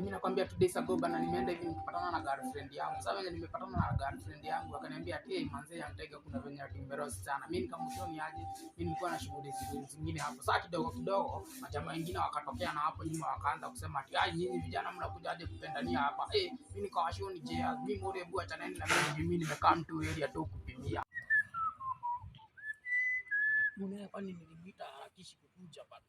mimi nakwambia 2 days ago bana, nimeenda hivi nikipatana na girlfriend yangu. Sasa venye nimepatana na girlfriend yangu akaniambia ati manze anataka kuna venye atimerosi sana. Mimi nikamshoni aje, mimi nilikuwa na shughuli zingine hapo. Sasa kidogo kidogo majamaa wengine wakatokea na hapo nyuma wakaanza kusema ati nyinyi vijana mnakuja aje kupendania hapa. Mimi nikawashoni je, mimi mure bua chaneni na mimi nimekaa mtu area tu kupimia. Mwenye kwani nilimuita harakishi kukuja bana.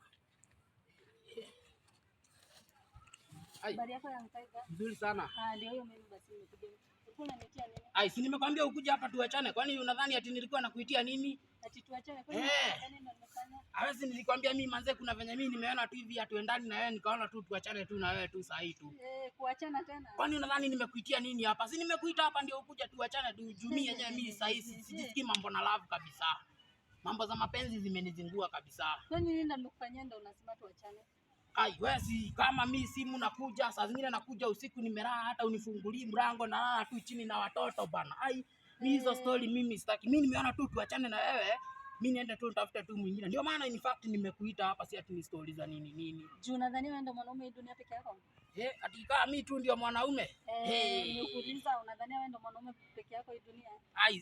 Habari yako ya mtaiga? Nzuri sana. Ndio hiyo mimi basi nimekuja. Ulikuwa unanitia nini? Si nimekwambia ukuje hapa tuachane. Kwani unadhani ati nilikuwa nakuitia nini? Ati tuachane kwani nini ndo nimefanya? Hawezi nilikwambia mimi manze kuna venye mimi nimeona tu hivi hatuendani na wewe nikaona tu tuachane tu na wewe tu saa hii tu. Kuachana tena. Kwani unadhani nimekuitia nini hapa? Si nimekuita hapa ndio ukuje tuachane tu. Jumii yenyewe mimi saa hii sijisikii mambo na love kabisa. Mambo za mapenzi zimenizingua kabisa. Kwani nini ndo nimekufanyia ndo unasema tuachane? Wewe si kama mimi simu nakuja saa zingine nakuja usiku nimelala hata unifungulie mlango na lala tu chini na watoto bana. Mimi hizo story mimi sitaki. Mimi nimeona tu tuachane na wewe. Mimi niende tu nitafuta tu mwingine. Ndio maana in fact nimekuita hapa si ati ni stories za nini. Juu nadhani wewe ndio mwanaume hii dunia peke yako. Ati kama mimi tu ndio mwanaume. Nikuuliza unadhani wewe ndio mwanaume peke yako hii dunia?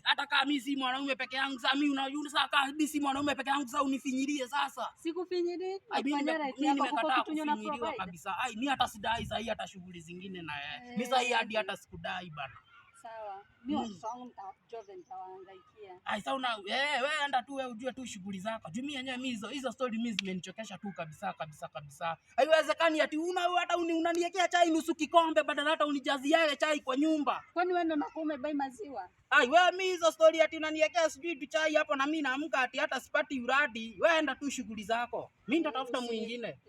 Hata kama mimi si mwanaume peke yangu sasa mimi unajua sasa kama mimi si mwanaume peke yangu sasa unifinyirie sasa. Sikufinyirie. Mimi nimekataa kufinyiriwa kabisa. Mimi hata sidai sasa hii hata shughuli zingine na wewe. Mimi sasa hii hadi hata sikudai bana. Sawa. Mimi wangu nitajoza nitawahangaikia. Sasa wewe enda tu wewe ujue tu shughuli zako. Juu mimi yenyewe mimi hizo story mimi zimenichokesha tu kabisa. Haiwezekani ati hata unaniwekea chai nusu kikombe badala hata unijazie chai kwa nyumba. Kwani wewe ndo unakuwa umebai maziwa? Wewe mimi hizo story ati unaniwekea sijui tu chai hapo na mimi naamka ati hata sipati uradi. Wewe enda tu shughuli zako. Mimi nitatafuta mwingine.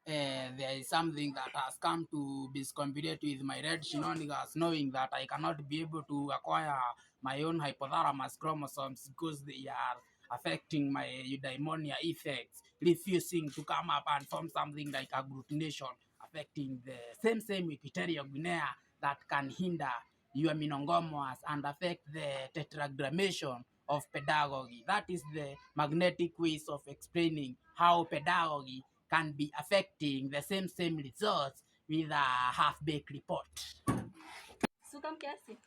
There is something that has come to discombobulate with my red shenanigans, knowing that I cannot be able to acquire my own hypothalamus chromosomes because they are affecting my eudaimonia effects, refusing to come up and form something like agglutination, affecting the same Equatorial Guinea that can hinder your monongamous and affect the tetragrammation of pedagogy. That is the magnetic ways of explaining how pedagogy can be affecting the same results with a half-baked report. Suka mkiasi?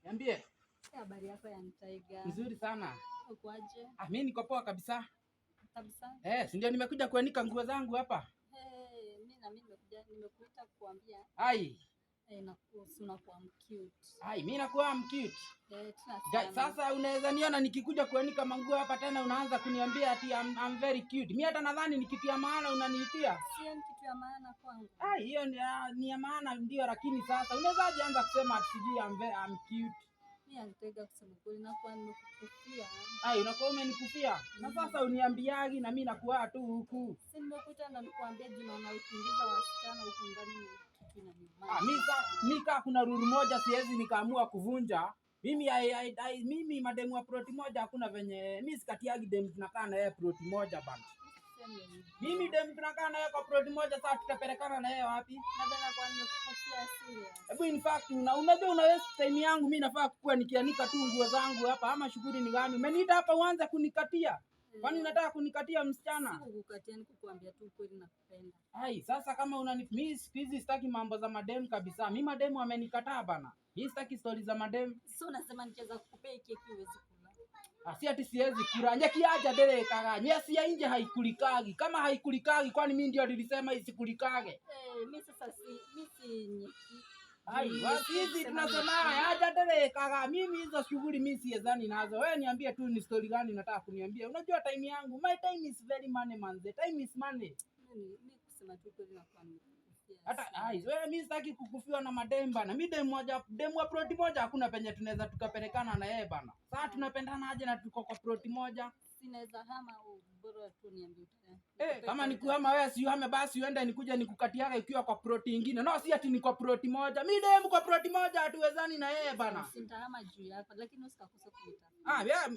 Niambie. Habari yako ya mtaiga? Nzuri sana. Ukoaje? Mimi niko poa kabisa. Kabisa? Si ndio nimekuja kuanika nguo zangu hapa. Mimi nimekuita kuambia. Unakuwa cute. Mimi nakuwa cute. Sasa unaweza niona nikikuja kuanika manguo hapa tena unaanza kuniambia ati I'm very cute. Mimi hata nadhani ni kitu ya maana unaniitia. Sio ni kitu ya maana kwangu. Hiyo ni ya maana ndio, lakini sasa unaweza anza kusema ati sijui I'm cute. Mimi nataka kusema kweli nakuwa nimekufia. Unakuwa umenikufia. Na sasa uniambiagi na mimi nakuwa tu huku. Si nimekuita na nikuambia jina na ukiingiza wasichana huku ndani. Mimi kuna rule moja siwezi nikaamua kuvunja. Mimi mademu wa proti moja hakuna venye. Mimi sikatiagi demu tunakaa na yeye proti moja bana. Mimi demu tunakaa na yeye kwa proti moja, sasa tutapelekana na yeye wapi? Nadhani kwa nini kukufia serious. In fact unajua una waste time yangu, mimi nafaa kuwa nikianika tu nguo zangu hapa ama shughuli ni gani? Umeniita hapa uanze kunikatia. Kwani unataka kunikatia msichana? Sikukukatia, nikukuambia tu kweli nakupenda. Sasa kama mimi hizi sitaki mambo za madem kabisa. Mimi madem wamenikataa bana. Hii sitaki stories za madem. Sio unasema nicheza kukupea keki huwezi kula. Si ati siwezi kula. Nyeki aje dele kaga. Nyesi ya nje haikulikagi. Kama haikulikagi kwani mimi ndio nilisema isikulikage. Mimi sasa mimi si nyeki. Hizi tunasema aje dele kaga. Mimi hizo shughuli mimi siezani nazo. Wewe niambie tu ni story gani unataka kuniambia. Unajua time yangu. My time is very money man. The time is money. Mimi kusema tu kweli nakuwa hata wewe mimi sitaki kukufiwa na madem bana. Mimi demu wa proti moja hakuna penye tunaweza tukapelekana na yeye bana. Sasa tunapendana aje na tuko kwa proti moja? Sinaweza hama bora tu niambie. Kama nikuhama wewe si uhame basi uende nikuje nikukatiaga ukiwa kwa proti nyingine. No, si ati ni kwa proti moja. Mimi demu kwa proti moja hatuwezani na yeye bana. Sitahama juu yako lakini usikakosa kunita.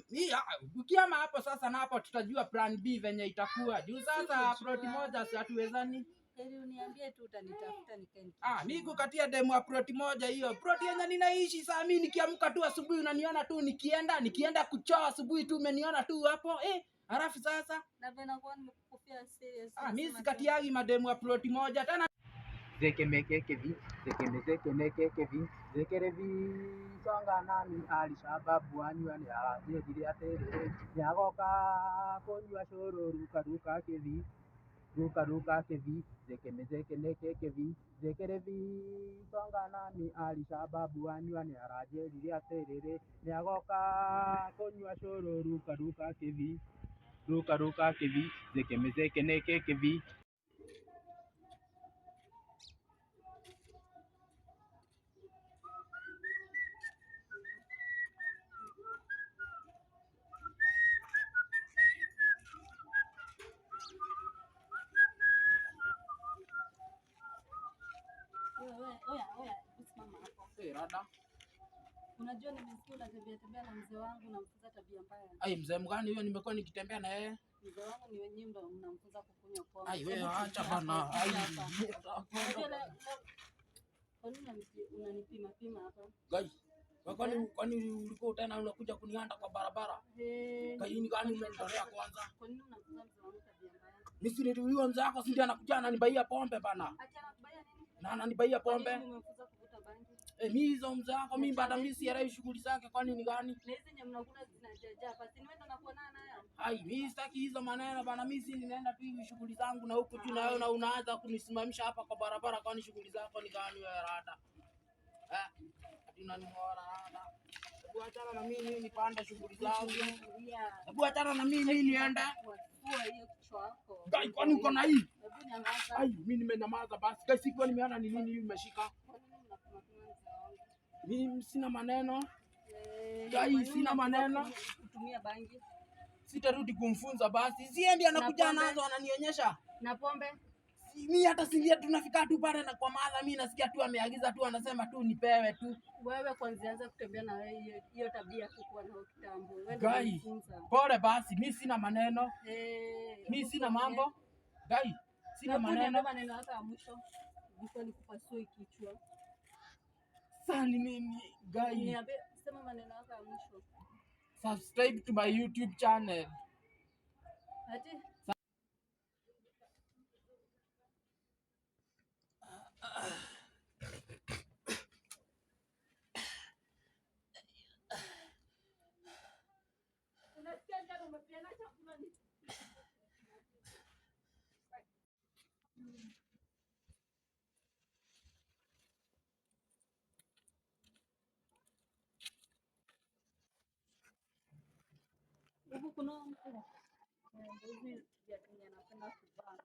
Ukihama hapo sasa na hapo tutajua plan B venye itakuwa. Juu sasa proti moja si hatuwezani. Uniambie tu utanitafuta nikae. Mimi kukatia demu wa proti moja hiyo. Proti yenye ninaishi saa mimi nikiamka tu asubuhi unaniona tu nikienda kuchoa asubuhi tu umeniona tu hapo. Halafu sasa napenda kuwa nimekufia serious. mimi sikatiagi mademu wa ploti moja tena. Zeke mekeke vi, zeke mezeke mekeke vi, zeke revi songa nami alishababu anywa ni alaje dili atere nyagoka konywa shoro ruka kevi ruka kevi zeke mezeke mekeke vi, zeke revi songa nami alishababu anywa ni alaje dili atere nyagoka konywa shoro ruka kevi zeke mezeke mekeke vi. Oya, usimama hapo. Rada. Unajua nimesikia unatembea na mzee wangu unamfunza tabia mbaya. Ai, mzee mgani huyo? Nimekuwa nikitembea na yeye. Mzee wangu ni wenyewe ndo mnamfunza kukunywa pombe. Ai wewe acha bana. Ai. Kwa nini unanipima hapa? Gai. Kwani ulikuwa tena unakuja kunianda kwa barabara? Kaini gani umenitolea kwanza? Kwa nini unafunza mzee wangu tabia mbaya? Mimi si ndio huyo mzee wako, si ndio anakuja ananibaia pombe bana. Acha anakubaia nini? Na ananibaia pombe. Umemfunza kuvuta bangi. Mimi hizo mzee wako mimi baada mimi sielewi shughuli zake kwani ni gani? Na hizo nyama mnakula zinajaja hapa. Si nimeenda na kuonana naye. Ai, mimi sitaki hizo maneno bana, mimi si ninaenda tu hivi shughuli zangu na huku tu na unaanza kunisimamisha hapa kwa barabara, kwani shughuli zako ni gani wewe rada? Unaning'ora rada. Hebu achana na mimi nipande shughuli zangu. Hebu achana na mimi niende. Hiyo kichwa yako. Gai, kwani uko na hii? Hebu nyamaza. Ai, mimi nimenyamaza basi. Gai, sikuwa nimeona ni nini hii umeshika. Mimi sina maneno. Gai, sina maneno. Kutumia bangi. Sitarudi kumfunza basi. Siendi anakuja nazo ananionyesha. Na pombe? Mimi hata singia tunafika tu pale na kwa madha mimi nasikia tu ameagiza tu anasema tu nipewe tu. Wewe kwanza anza kutembea na wewe hiyo tabia kuwa na kitambo. Wewe Gai, pole basi, mimi sina maneno. Mimi sina mambo. Gai, sina maneno. Maneno hata ya mwisho. Nilikuwa nikupasue kichwa. Sasa ni nini? Gai, niambie sema maneno hata ya mwisho. Subscribe to my YouTube channel. Ati huku kuna mtu hivi ya Kenya anapenda kuvaa.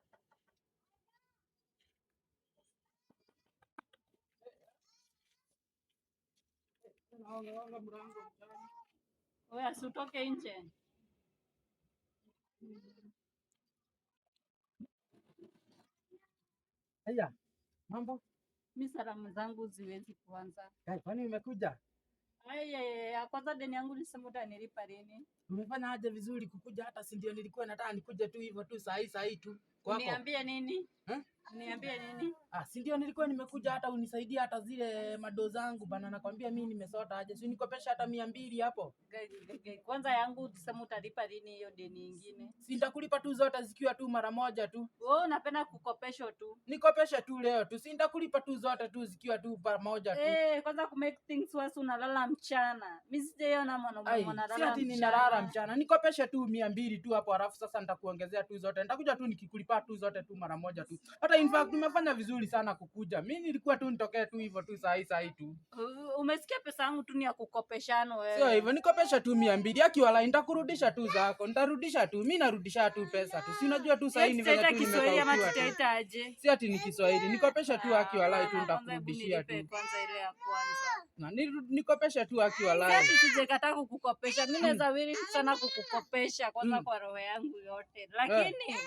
Naona mlango mchana. Wewe usitoke nje. Haya, mambo? Mimi salamu zangu ziwezi kuanza. Kwani umekuja? Kwanza deni yangu nilisema utanilipa lini? Umefanya aje vizuri kukuja, hata si ndio nilikuwa nataka nikuje tu hivyo tu saa hii tu. Kwako. Niambie nini? Niambie nini? Si ndio nilikuwa nimekuja hata unisaidie hata zile mado zangu bana, nakwambia mimi nimesota aje. Si nikopesha hata 200 hapo. Kwanza yangu ulisema utalipa lini hiyo deni nyingine? Si nitakulipa tu zote zikiwa tu mara moja tu. Wewe unapenda kukopesha tu. Nikopesha tu leo tu. Si nitakulipa tu zote tu zikiwa tu pamoja tu. Kwanza ku make things worse unalala mchana. Mimi sijaona mwanaume analala. Si ati ninalala mchana. Nikopesha tu 200 tu hapo, alafu sasa nitakuongezea tu zote. Nitakuja tu nikikulipa tu zote tu mara moja tu. Hata in fact nimefanya vizuri sana kukuja. Mimi nilikuwa tu nitokee tu hivyo tu saa hii tu. Umesikia pesa yangu tu ni ya kukopeshana wewe. Sio hivyo, nikopesha tu 200 akiwala nitakurudisha tu zako. Nitarudisha tu. Mimi narudisha tu pesa tu. Si unajua tu saa hii nimefanya tu nimekaukiwa. Si ati ni Kiswahili. Nikopesha tu akiwala tu nitakurudishia tu. Kwanza ile ya kwanza. Na nikopesha tu akiwala. Sasa sijakataa kukukopesha. Mimi naweza wili sana kukukopesha kwanza kwa roho yangu yote. Lakini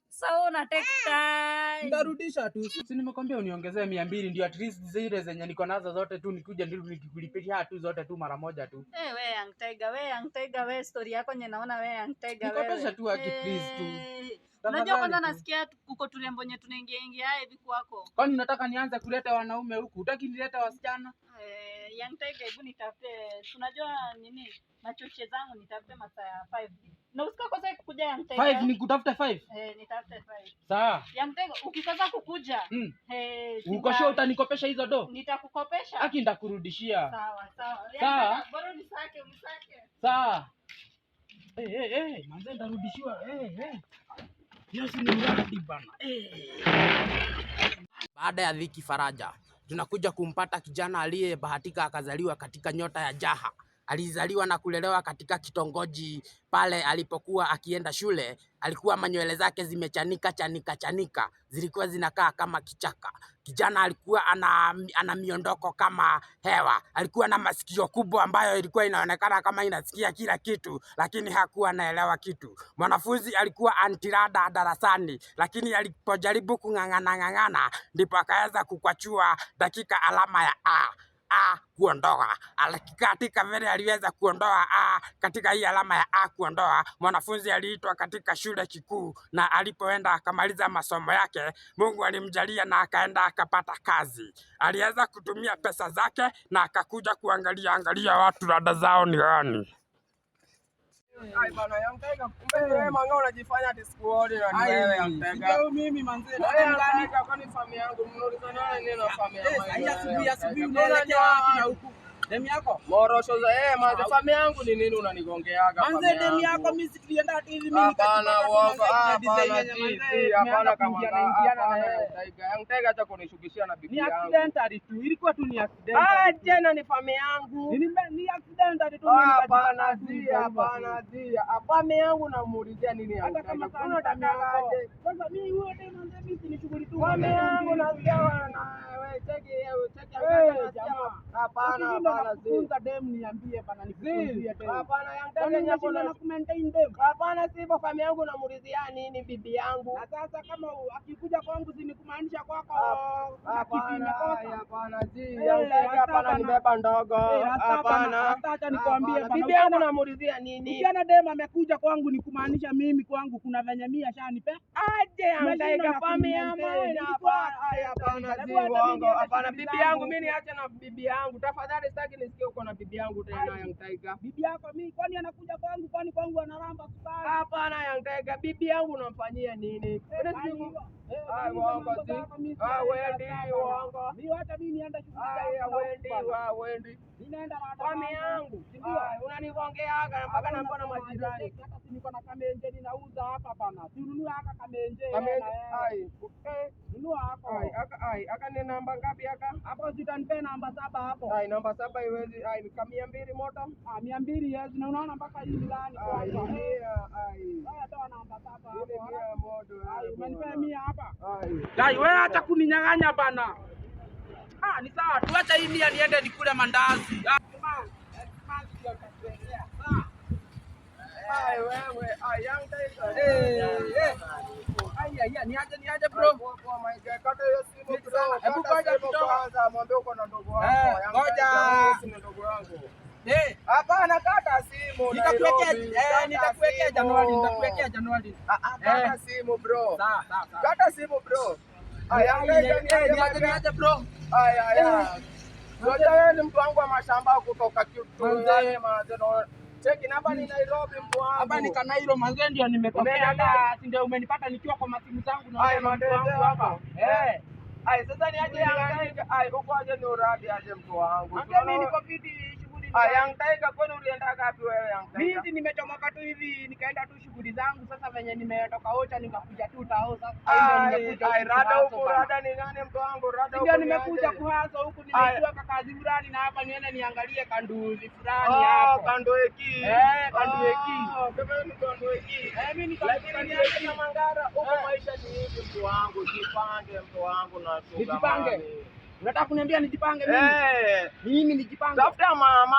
sawa una take time. Nitarudisha tu. Si nimekwambia uniongezee 200 ndio at least zile zenye niko nazo zote tu nikuje ndio nikikulipia tu zote tu mara moja tu. Wewe Young Tiger, wewe story yako nye naona wewe Young Tiger wewe. Nikopesha tu aki please tu. Unajua kwanza nasikia kuko tulembo nye tunaingia hivi kwako. Kwani nataka nianze kuleta wanaume huku? Hutaki nilete wasichana? Young Tiger, hebu nitafute. Unajua nini? Machoche zangu nitafute masaa ya 5. Na usikose kukuja Young Tiger. 5 nikutafute 5. Nitafute 5. Sawa. Young Tiger ukikosa kukuja. Uko sure utanikopesha hizo do? Nitakukopesha. Haki ndakurudishia. Sawa. Sawa. Bora unisake. Sawa. Manze ndarudishiwa. Yesu ni mradi bana. Baada ya dhiki faraja, tunakuja kumpata kijana aliyebahatika akazaliwa katika nyota ya Jaha. Alizaliwa na kulelewa katika kitongoji pale alipokuwa akienda shule. Alikuwa manywele zake zimechanika chanika, zilikuwa zinakaa kama kichaka. Kijana alikuwa ana miondoko kama hewa. Alikuwa na masikio kubwa ambayo ilikuwa inaonekana kama inasikia kila kitu, lakini hakuwa anaelewa kitu. Mwanafunzi alikuwa antirada darasani, lakini alipojaribu kung'ang'ana ndipo akaweza kukwachua dakika alama ya A kuondoa. Katika vile aliweza kuondoa katika hii alama ya A kuondoa, mwanafunzi aliitwa katika shule kikuu, na alipoenda akamaliza masomo yake, Mungu alimjalia na akaenda akapata kazi. Aliweza kutumia pesa zake na akakuja kuangalia watu rada zao ni gani. Ai bana, Young Tiger, kumbe wewe manga unajifanya ati sikuoni na ni wewe Young Tiger. Leo mimi manze, Young Tiger kwani familia yangu mnaulizana nini na familia yangu? Asubuhi unaelekea wapi na huku? Demu yako? Morosho za manze familia yangu ni nini unanigongeaga familia? Manze demu yako mimi sikilienda ati hivi mimi hapana uongo, hapana kama anaingiana na yeye. Young Tiger acha kunishukishia na bibi yangu. Ni accident tu, ilikuwa tu ni accident. Tena ni familia yangu. Ni accident tu. Hapana zia. Familia yangu namuulizia nini hata kama unatakaje? Kwanza mimi huyo tena manze mimi ni shughuli tu. Familia yangu nasikia na wewe cheki jamaa. Hapana kufunza dem niambie bana nikufunzie tena. Hapana Young Tiger nyako na kumaintain dem. Hapana sivyo familia yangu namuulizia nini bibi yangu. Na sasa kama akikuja kwangu zinikumaanisha kwako. Hapana zi. Young Tiger hapana nibeba ndogo. Hapana. Acha nikwambie bibi yangu namuulizia nini? Ukiona dem amekuja kwangu ni kumaanisha mimi kwangu kuna venye mimi ashanipe. Aje Young Tiger familia yangu. Hapana zi wango. Hapana bibi yangu mimi niache na bibi yangu. Tafadhali sitaki nisikie uko na bibi yangu tena Young Tiger. Bibi yako mimi kwani anakuja kwangu kwani kwangu analamba sukari? Hapana Young Tiger bibi yangu unamfanyia nini? Wango zi. Wendi wango. Mimi hata mimi nienda shughuli. Wendi. Ninaenda familia yangu. Unanigongeaga mpaka napona majirani. Hata si niko na kamenje ninauza hapa bana. Tununua haka kamenje. Nunua hapo. Aka ni namba ngapi aka? Hapo zitanipe namba 7 hapo. Namba 7 iwezi. Ni kama 200 moto. 200 yes. Na unaona mpaka hii ndani kwa. Haya toa namba 7 hapo. Unanipe 100 hapa. Wewe hata kuninyang'anya bana. Ni sawa. Tuacha hii 100 niende nikule mandazi. Wewe, Young Tiger. Niaje bro. Oh my God, kata hiyo simu bro. Hebu ngoja kwanza mwambie uko na ndogo wako. Ngoja. Ni ndogo wangu. Hapana kata simu. Nitakuwekea Januari. Kata simu bro. Sawa. Kata simu bro. Niaje bro. Wewe ni mtu wangu wa mashamba kutoka Kitui manzeno. Cheki hapa ni Nairobi mtu wangu. Hapa ni Kanairo manze ndio nimetokea hapa. Si ndio umenipata nikiwa kwa masimu zangu na mtu wangu hapa. Sasa ni aje Young Tiger. Uko aje ni uradi aje mtu wangu. Mimi niko fiti shughuli. Young Tiger kwani ulienda wapi wewe Young Tiger? Mimi nimechomoka tu hivi nikaenda tu shughuli zangu sasa venye nimetoka Ocha nikakuja tu tao sasa. Rada huko rada ni nani mtu wangu? Rada huko. Ndio nimekuja kuhaza huku nimejua kazi fulani na hapa niende niangalie kanduzi fulani hapo. Kandueki. Kandueki. Kama ni kandueki. Mimi nikandueki na Mangara huko maisha ni hivi mtu wangu. Jipange mtu wangu na nijipange. Unataka kuniambia nijipange mimi? Mimi nijipange. Tafuta mama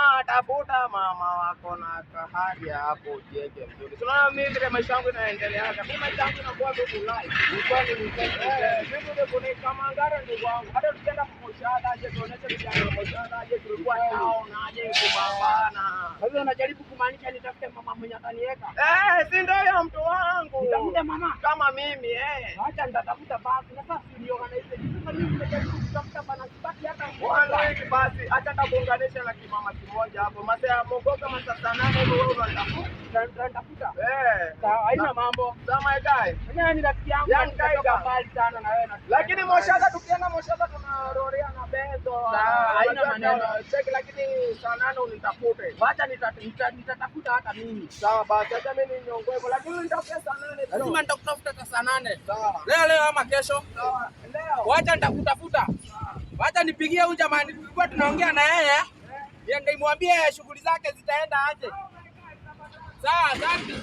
wako na kahari hapo ujenge mzuri. Tunaona mimi vile maisha yangu inaendelea. Mimi maisha yangu inakuwa vipi live? Mimi ndio kuna kama Ngara ndugu wangu. Hata tukienda kumoshada aje tuoneshe vijana kumoshada aje tulikuwa nao na aje kupambana. Sasa unajaribu kumaanisha nitafute mama mwenye ataniweka? Si ndio ya mtu wangu. Nitafuta mama kama mimi Acha nitatafuta basi. Sasa si organize. Sasa mimi nimejaribu kutafuta bana sipati hata One basi acha nitakuunganisha na kimama kimoja hapo. Masaa mogoka masaa 8 hivi wewe unatafuta. Haina mambo. Sama gai. Mwenyewe ni rafiki yangu. Yaani Kutoka mbali sana na wewe. Lakini Moshaka tukienda Moshaka tunaroria na Benzo. Haina maneno. Check lakini saa 8 unitafute. Wacha nitatafuta hata mimi. Sawa basi acha mimi ninyongoe hivyo lakini nitafuta saa 8. Lazima nitakutafuta hata saa 8. Sawa. Leo ama kesho? Sawa. Leo. Wacha nitakutafuta. Wacha nipigie huyu jamani, tulikuwa tunaongea na yeye. Yeye ndio nimwambie shughuli zake zitaenda aje. Sawa, asante.